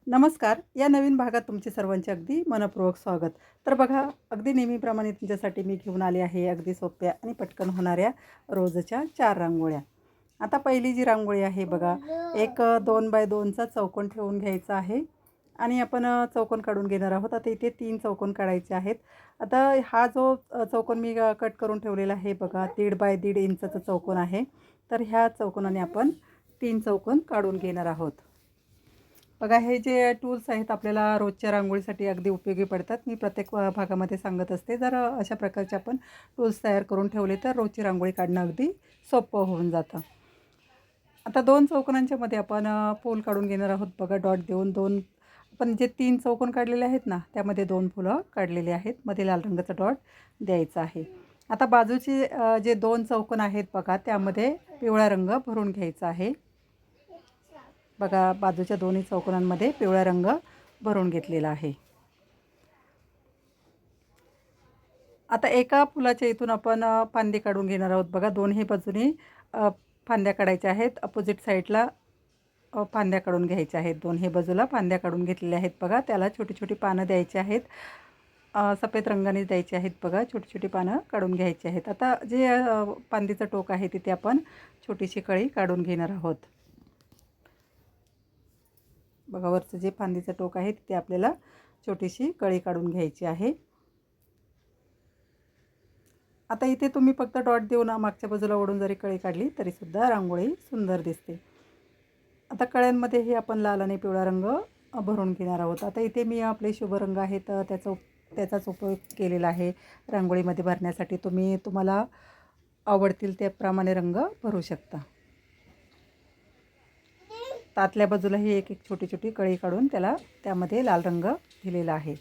नमस्कार. या नवीन भागात तुमचे सर्वांचे अगदी मनःपूर्वक स्वागत. तर बघा, अगदी नेहमीप्रमाणे तुमच्यासाठी मी घेऊन आले आहे अगदी सोप्या आणि पटकन होणाऱ्या रोजच्या 4 रांगोळ्या. आता पहिली जी रांगोळी आहे बघा, एक 2 बाय 2चा चौकोन ठेवून घ्यायचा आहे आणि आपण चौकोन काढून घेणार आहोत. आता इथे 3 चौकोन काढायचे आहेत. आता हा जो चौकोन मी कट करून ठेवलेला आहे बघा, 1.5 बाय 1.5 इंचाचा चौकोन आहे. तर ह्या चौकोनाने आपण 3 चौकोन काढून घेणार आहोत. बघा, हे जे टूल्स आहेत आपल्याला रोजच्या रांगोळीसाठी अगदी उपयोगी पडतात. मी प्रत्येक भागामध्ये सांगत असते. जर अशा प्रकारचे आपण टूल्स तयार करून ठेवले तर रोजची रांगोळी काढणं अगदी सोपं होऊन जातं. आता 2 चौकोनांच्या मध्ये आपण फूल काढून घेणार आहोत. बघा, डॉट देऊन 2 आपण जे 3 चौकोन काढलेले आहेत ना, त्यामध्ये 2 फुलं काढलेली आहेत. मध्ये लाल रंगाचा डॉट द्यायचा आहे. आता बाजूचे जे 2 चौकोन आहेत बघा, त्यामध्ये पिवळा रंग भरून घ्यायचा आहे. बघा, बाजूच्या दोन्ही चौकोनांमध्ये पिवळा रंग भरून घेतलेला आहे. आता एका फुलाच्या इथून आपण फांदी काढून घेणार आहोत. बघा, दोन्ही बाजूनी फांद्या काढायच्या आहेत. अपोजिट साईडला फांद्या काढून घ्यायच्या आहेत. दोन्ही बाजूला फांद्या काढून घेतलेल्या आहेत. बघा, त्याला छोटी छोटी पानं द्यायची आहेत. सफेद रंगाने द्यायची आहेत. बघा, छोटी छोटी पानं काढून घ्यायची आहेत. आता जे फांदीचं टोक आहे तिथे आपण छोटीशी कळी काढून घेणार आहोत. बघा, वरचं जे फांदीचं टोक आहे तिथे आपल्याला छोटीशी कळी काढून घ्यायची आहे. आता इथे तुम्ही फक्त डॉट देऊन मागच्या बाजूला ओढून जरी कळी काढली तरीसुद्धा रांगोळी सुंदर दिसते. आता कळ्यांमध्येही आपण लाल आणि पिवळा रंग भरून घेणार आहोत. आता इथे मी आपले शुभ रंग आहेत त्याचाच उपयोग केलेला आहे रांगोळीमध्ये भरण्यासाठी. तुम्हाला आवडतील त्याप्रमाणे रंग भरू शकता. आतल्या बाजूलाही एक एक छोटी छोटी कळी काढून त्यामध्ये लाल रंग दिलेला आहे.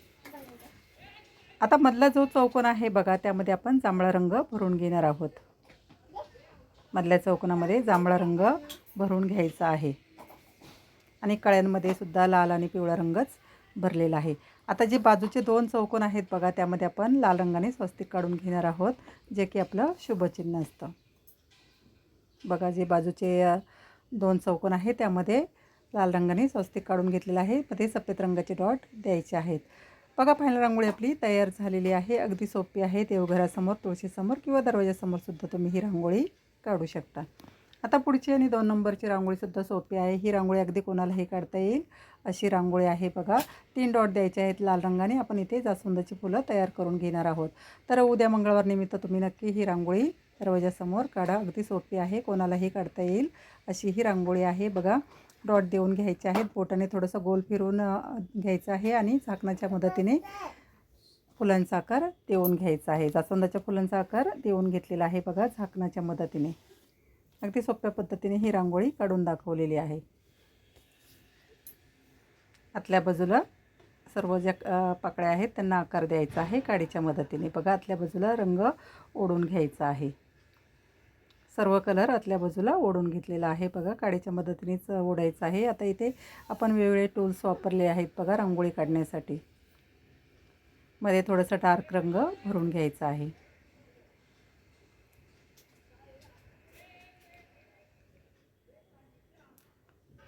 आता मधला जो चौकोन आहे बघा, त्यामध्ये आपण जांभळा रंग भरून घेणार आहोत. मधल्या चौकोनामध्ये जांभळा रंग भरून घ्यायचा आहे आणि कळ्यांमध्ये सुद्धा लाल आणि पिवळा रंगच भरलेला आहे. आता जे बाजूचे 2 चौकोन आहेत बघा, त्यामध्ये आपण लाल रंगाने स्वस्तिक काढून घेणार आहोत, जे की आपलं शुभचिन्ह असतं. बघा, जे बाजूचे 2 चौकोन आहे त्यामध्ये लाल रंगाने स्वस्तिक काढून घेतलेलं आहे. मध्ये सफेद रंगाचे डॉट द्यायचे आहेत. बघा, फायनल रांगोळी आपली तयार झालेली आहे. अगदी सोपी आहे. देवघरासमोर, तुळशीसमोर किंवा दरवाजासमोर सुद्धा तुम्ही ही रांगोळी काढू शकता. आता पुढची आणि 2 नंबरची रांगोळीसुद्धा सोपी आहे. ही रांगोळी अगदी कोणालाही काढता येईल अशी रांगोळी आहे. बघा, 3 डॉट द्यायचे आहेत लाल रंगाने. आपण इथे जास्वंदाची फुलं तयार करून घेणार आहोत. तर उद्या मंगळवार निमित्त तुम्ही नक्की ही रांगोळी दरवाजासमोर काढा. अगदी सोपी आहे, कोणालाही काढता येईल अशी ही रांगोळी आहे. बघा, डॉट देऊन घ्यायचे आहेत. बोटाने थोडंसं गोल फिरवून घ्यायचं आहे आणि झाकणाच्या मदतीने फुलांचा आकार देऊन घ्यायचा आहे. जास्वंदाच्या फुलांचा आकार देऊन घेतलेला आहे बघा झाकणाच्या मदतीने. अगदी सोप्या पद्धतीने ही रांगोळी काढून दाखवलेली आहे. आतल्या बाजूला सर्व ज्या पाकळ्या आहेत त्यांना आकार द्यायचा आहे काडीच्या मदतीने. बघा, आतल्या बाजूला रंग ओढून घ्यायचा आहे. सर्व कलर आतल्या बाजूला ओढून घेतलेला आहे. बघा, काडीच्या मदतीनेच ओढायचं आहे. आता इथे आपण वेगवेगळे टूल्स वापरले आहेत बघा रांगोळी काढण्यासाठी. मध्ये थोडंसं डार्क रंग भरून घ्यायचा आहे.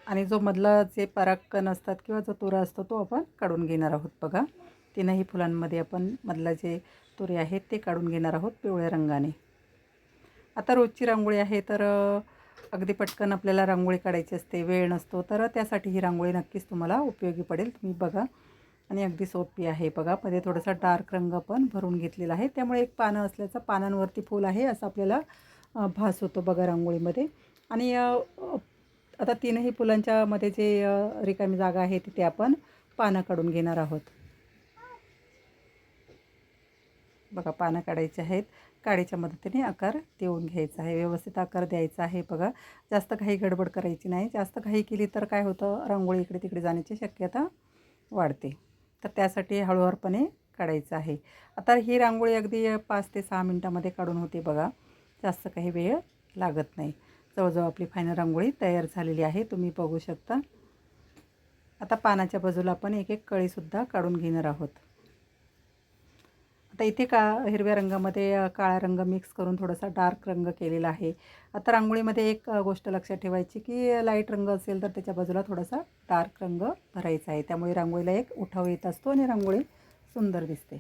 आणि जो मधला जे परागकण असतात किंवा जो तुरा असतो तो आपण काढून घेणार आहोत. बघा, 3ही फुलांमध्ये आपण मधला जे तुरे आहेत ते काढून घेणार आहोत पिवळ्या रंगाने. आता रोजची रांगोळी आहे तर अगदी पटकन आपल्याला रांगोळी काढायची असते, वेळ नसतो, तर त्यासाठी ही रांगोळी नक्कीच तुम्हाला उपयोगी पडेल. तुम्ही बघा, आणि अगदी सोपी आहे. बघा, मध्ये थोडासा डार्क रंग पण भरून घेतलेला आहे, त्यामुळे एक पानं असल्याचं पानांवरती फूल आहे असं आपल्याला भास होतो बघा रांगोळीमध्ये. आणि आता 3ही फुलांच्या मध्ये जे रिकामी जागा आहे तिथे आपण पानं काढून घेणार आहोत. बघा, पानं काढायची आहेत. काडीच्या मदतीने आकार देऊन घ्यायचा आहे. व्यवस्थित आकार द्यायचा आहे. बघा, जास्त घाई गडबड करायची नाही. जास्त घाई केली तर काय होतं, रांगोळी इकडे तिकडे जाण्याची शक्यता वाढते. तर त्यासाठी हळूवारपणे काढायचं आहे. आता ही रांगोळी अगदी 5 ते 6 मिनटामध्ये काढून होते बघा. जास्त काही वेळ लागत नाही. जवळजवळ आपली फायनल रांगोळी तयार झालेली आहे, तुम्ही बघू शकता. आता पानाच्या बाजूला आपण एक एक कळीसुद्धा काढून घेणार आहोत. आता इथे हिरव्या रंगामध्ये काळा रंग मिक्स करून थोडासा डार्क रंग केलेला आहे. आता रांगोळीमध्ये एक गोष्ट लक्षात ठेवायची की लाईट रंग असेल तर त्याच्या बाजूला थोडासा डार्क रंग भरायचा आहे. त्यामुळे रांगोळीला एक उठाव येत असतो आणि रांगोळी सुंदर दिसते.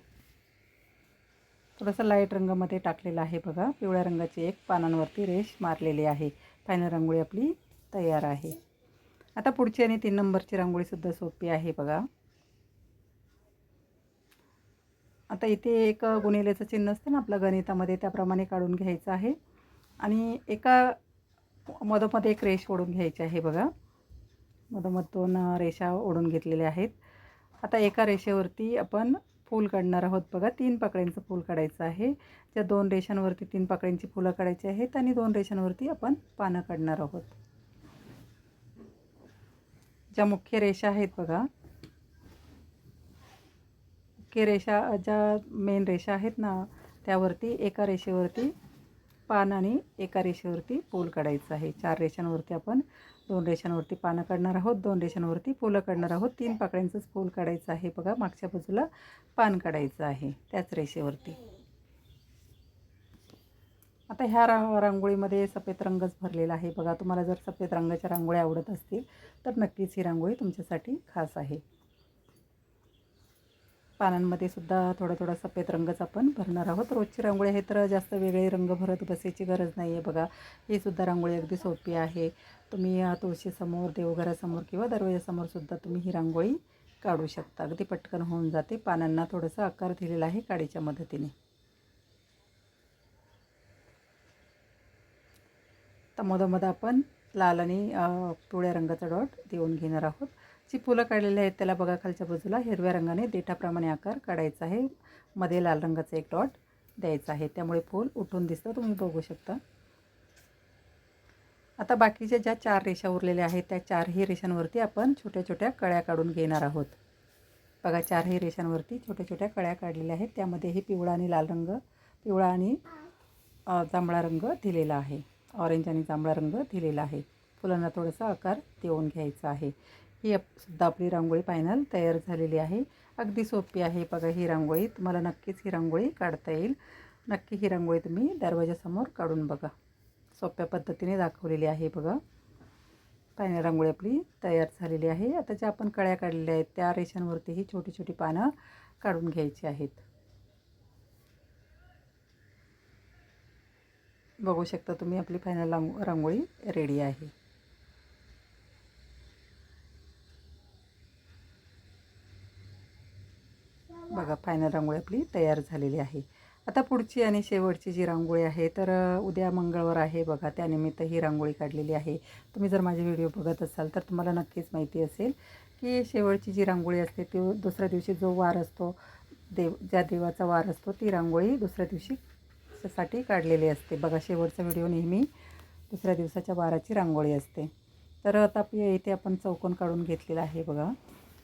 थोडासा लाईट रंगामध्ये टाकलेला आहे बघा. पिवळ्या रंगाची एक पानांवरती रेष मारलेली आहे. फायनल रांगोळी आपली तयार आहे. आता पुढची आणि 3 नंबरची रांगोळीसुद्धा सोपी आहे बघा. आता इथे एक गुणिलेचं चिन्ह असतं ना आपलं गणितामध्ये, त्याप्रमाणे काढून घ्यायचं आहे आणि एका मधोमध एक रेष ओढून घ्यायची आहे बघा. मधोमध 2 रेषा ओढून घेतलेल्या आहेत. आता एका रेषेवरती आपण फूल काढणार आहोत बघा. 3 पाकळ्यांचं फूल काढायचं आहे. ज्या 2 रेषांवरती 3 पाकळ्यांची फुलं काढायची आहेत आणि 2 रेषांवरती आपण पानं काढणार आहोत. ज्या मुख्य रेषा आहेत बघा, मुख्य रेषा ज्या मेन रेषा आहेत ना, त्यावरती एका रेषेवरती पान आणि एका रेषेवरती फूल काढायचं आहे. 4 रेषांवरती आपण 2 रेषांवरती पानं काढणार आहोत, 2 रेषांवरती फुलं काढणार आहोत. 3 पाकळ्यांचंच फूल काढायचं आहे बघा. मागच्या बाजूला पान काढायचं आहे त्याच रेषेवरती. आता ह्या रांगोळीमध्ये सफेद रंगच भरलेला आहे बघा. तुम्हाला जर सफेद रंगाच्या रांगोळ्या आवडत असतील तर नक्कीच ही रांगोळी तुमच्यासाठी खास आहे. पानांमध्ये सुद्धा थोडा थोडा सफेद रंगच आपण भरणार आहोत. रोजची रांगोळी आहे तर जास्त वेगळे रंग भरत बसायची गरज नाही आहे बघा. ही सुद्धा रांगोळी अगदी सोपी आहे. तुम्ही तुळशीसमोर, देवघरासमोर किंवा दरवाजासमोरसुद्धा तुम्ही ही रांगोळी काढू शकता. अगदी पटकन होऊन जाते. पानांना थोडासा आकार दिलेला आहे काडीच्या मदतीने. तर मधोमध आपण लाल आणि पिवळ्या रंगाचा डॉट देऊन घेणार आहोत. जी फुलं काढलेली आहेत त्याला बघा खालच्या बाजूला हिरव्या रंगाने देठाप्रमाणे आकार काढायचा आहे. मध्ये लाल रंगाचा एक डॉट द्यायचा आहे. त्यामुळे फूल उठून दिसतं, तुम्ही बघू शकता. आता बाकीच्या ज्या 4 रेषा उरलेल्या आहेत त्या 4ही रेषांवरती आपण छोट्या छोट्या कळ्या काढून घेणार आहोत. बघा 4ही रेषांवरती छोट्या छोट्या कळ्या काढलेल्या आहेत. त्यामध्येही पिवळा आणि लाल रंग, पिवळा आणि जांभळा रंग दिलेला आहे. ऑरेंज आणि जांभळा रंग दिलेला आहे. फुलांना थोडासा आकार देऊन घ्यायचा आहे. ही सुद्धा आपली रांगोळी फायनल तयार झालेली आहे. अगदी सोपी आहे बघा ही रांगोळी. तुम्हाला नक्कीच ही रांगोळी काढता येईल. नक्की ही रांगोळी तुम्ही दरवाजासमोर काढून बघा. सोप्या पद्धतीने दाखवलेली आहे बघा. फायनल रांगोळी आपली तयार झालेली आहे. आता ज्या आपण कळ्या काढलेल्या आहेत त्या रेषांवरती ही छोटी छोटी पानं काढून घ्यायची आहेत. बघू शकता तुम्ही आपली फायनल रांगोळी रेडी आहे. बघा फायनल रांगोळी आपली तयार झालेली आहे. आता पुढची आणि शेवटची जी रांगोळी आहे तर उद्या मंगळवार आहे बघा. त्यानिमित्त ही रांगोळी काढलेली आहे. तुम्ही जर माझे व्हिडिओ बघत असाल तर तुम्हाला नक्कीच माहिती असेल की शेवटची जी रांगोळी असते ती दुसऱ्या दिवशी जो वार असतो, ज्या देवाचा वार असतो, ती रांगोळी दुसऱ्या दिवशी साठी काढलेली असते बघा. शेवटचा व्हिडिओ नेहमी दुसऱ्या दिवसाच्या वाराची रांगोळी असते. तर आता इथे आपण चौकोन काढून घेतलेला आहे बघा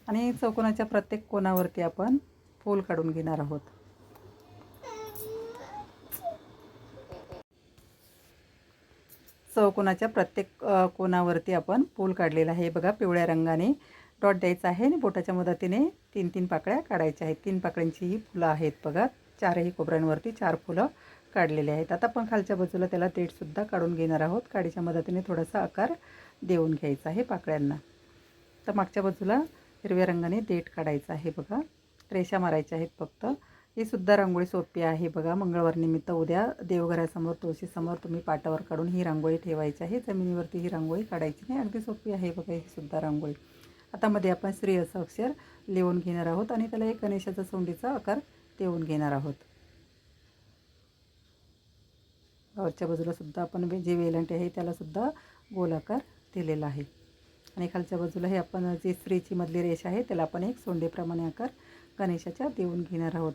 आणि चौकोनाच्या प्रत्येक कोणावरती आपण फूल काढून घेणार आहोत. चौकोनाच्या प्रत्येक कोणावरती आपण फूल काढलेलं आहे बघा. पिवळ्या रंगाने डॉट द्यायचा आहे आणि बोटाच्या मदतीने 3-3 पाकळ्या काढायच्या आहेत. 3 पाकळ्यांची ही फुलं आहेत बघा. 4ही कोपऱ्यांवरती 4 फुलं काढलेले आहेत. आता आपण खालच्या बाजूला त्याला देठसुद्धा काढून घेणार आहोत. काडीच्या मदतीने थोडासा आकार देऊन घ्यायचा आहे पाकळ्यांना. तर मागच्या बाजूला हिरव्या रंगाने देठ काढायचा आहे बघा. रेषा मारायच्या आहेत फक्त. ही सुद्धा रांगोळी सोपी आहे बघा. मंगळवार निमित्त उद्या देवघरासमोर, तुळशीसमोर तुम्ही पाटावर काढून ही रांगोळी ठेवायची आहे. जमिनीवरती ही रांगोळी काढायची नाही. अगदी सोपी आहे बघा ही सुद्धा रांगोळी. आता मध्ये आपण श्री असं अक्षर लिहून घेणार आहोत आणि त्याला एक गणेशाचा सोंडीचा आकार देऊन घेणार आहोत. वरच्या बाजूला सुद्धा आपण जे वेलंटी आहे त्याला सुद्धा गोलाकार दिलेला आहे आणि खालच्या बाजूला हे आपण जी श्रीची मधली रेषा आहे त्याला आपण एक सोंडेप्रमाणे आकार गणेशाच्या देऊन घेणार आहोत.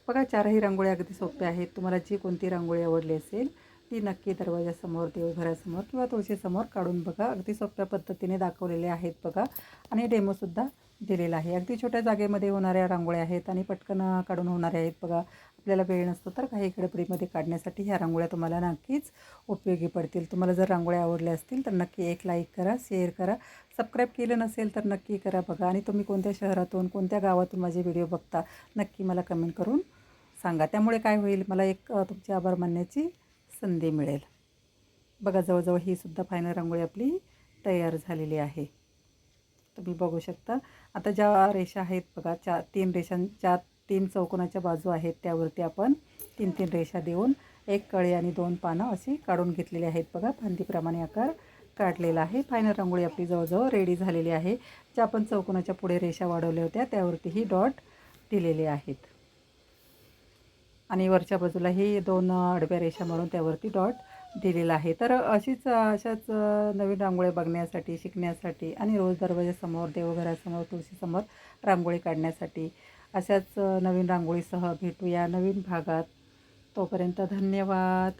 बघा 4ही रांगोळी अगदी सोप्या आहेत. तुम्हाला जी कोणती रांगोळी आवडली असेल ती नक्की दरवाजासमोर, देवघरासमोर किंवा तुळशीसमोर काढून बघा. अगदी सोप्या पद्धतीने दाखवलेले आहेत बघा आणि डेमोसुद्धा दिलेला आहे. अगदी छोट्या जागेमध्ये होणाऱ्या रांगोळ्या आहेत आणि पटकन काढून होणाऱ्या आहेत बघा. आपल्याला वेळ नसतो तर काही गडबडीमध्ये काढण्यासाठी ह्या रांगोळ्या तुम्हाला नक्कीच उपयोगी पडतील. तुम्हाला जर रांगोळ्या आवडल्या असतील तर नक्की एक लाईक करा, शेअर करा. सबस्क्राईब केलं नसेल तर नक्की करा बघा. आणि तुम्ही कोणत्या शहरातून, कोणत्या गावातून माझे व्हिडिओ बघता नक्की मला कमेंट करून सांगा. त्यामुळे काय होईल, मला एक तुमचे आभार मानण्याची संधी मिळेल. बघा जवळजवळ ही सुद्धा फायनल रांगोळी आपली तयार झालेली आहे. तुम्ही बघू शकता. आता ज्या रेषा आहेत बघा, 3 रेषांच्या 3 चौकोनाच्या बाजू आहेत त्यावरती आपण 3-3 रेषा देऊन एक कळी आणि 2 पानं अशी काढून घेतलेली आहेत. बघा फांदीप्रमाणे आकार काढलेला आहे. फायनल रांगोळी आपली जवळजवळ रेडी झालेली आहे. ज्या आपण चौकोनाच्या पुढे रेषा वाढवल्या होत्या त्यावरतीही डॉट दिलेले आहेत आणि वरच्या बाजूलाही 2 आडव्या रेषा मारून त्यावरती डॉट दिलेला आहे. तर अशाच नवीन रांगोळ्या बघण्यासाठी, शिकण्यासाठी आणि रोज दरवाजासमोर, देवघरासमोर, तुळशीसमोर रांगोळी काढण्यासाठी अशाच नवीन रांगोळीसह भेटूया नवीन भागात. तोपर्यंत धन्यवाद.